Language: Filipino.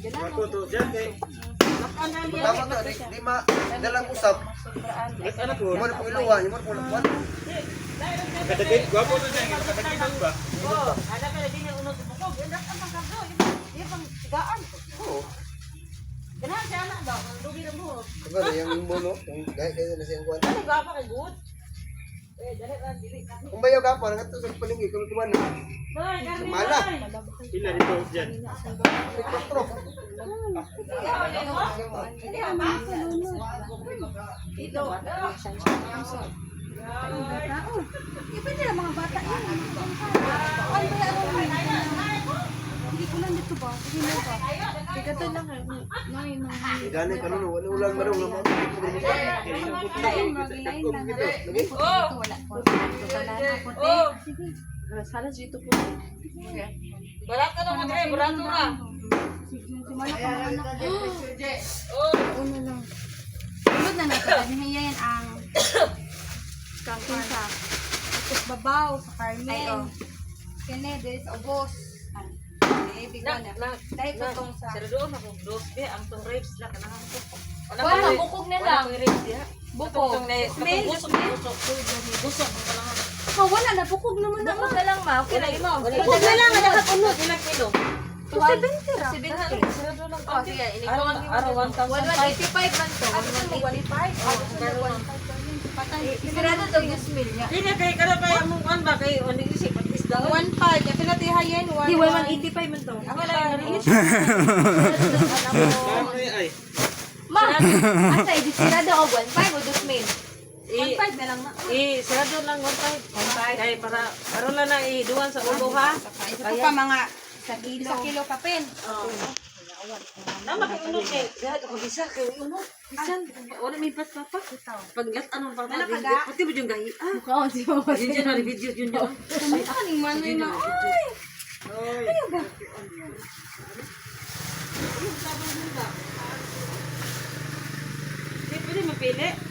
Matuto dyan kay. Tama to, di dalang usap. Anak ko. Mo po iluwa, mo po lakuan. Kadagit, gwapo to dyan. Kadagit ba? Ada ka din yung unod bukog. Endak ang pagkabdo. Iya pang tigaan. Oo. Ganahan siya anak daw. Ang dugi ng buhok. Diba, yung mono, yung gaya na siyang kuwan. Ano gapa kay good? Dali ra dili ka. Kung bayaw ka pa, nangat to sa palinggi, kung kuwan na. Hoy, karni. Mala. Pila dito dyan. Trok. Ito. Iba nila mga bata yan. Ano ba yan? Hindi ko lang dito ba? Hindi mo ba? Ikato lang may mga... Gani ka nun, wala ulang marong naman. Lain, mag-lain lang. Wala po. Wala na po. Sige. Sana dito po. Balat ka naman rin, burato na. Sige, sumala ka mga anak. Oh, Uno lang. Tulad na natin. Hinihayan ang kangkisa. Tapos babaw sa Carmen. Kennedy sa ubos. Dahil ko tong sa... Sir doon ako, dos be, ang tong rapes na kanahan ko. Wala, bukog na lang. Wala rapes diha. Bukog. Smell. Busok ang kanahan. Oh, wala na. Bukog naman ako. Bukog na lang ma. Okay lang mo. Bukog na lang, ada ka unod ilang kilo. 270 ra. Sir doon lang. Oh, sige, araw 1,000. 185 man to. 185. Patay. Sigurado to yung smell niya. Dili kay kada kay among an ba kay ano isip at least daw. 1.5. Kasi natihayan. Di 185 man to. Ang wala yung release. Ay. Ma! Asa, sigurado ako 1.5 o 2 smell. 1.5 na lang ma. Sarado lang 1.5. Kay para aron na lang iduan sa ulo ha. Isa pa mga 1 kilo kapin. Nama kay unod kay diha ako bisa kay unod. Bisan wala may pat papa. Pag lat anong pang pati mo yung gahi. Mukha si mama. Yun na video yun yun. Kumita ka ning manoy na. Ay! Ayaw ba? Di pwede mapili.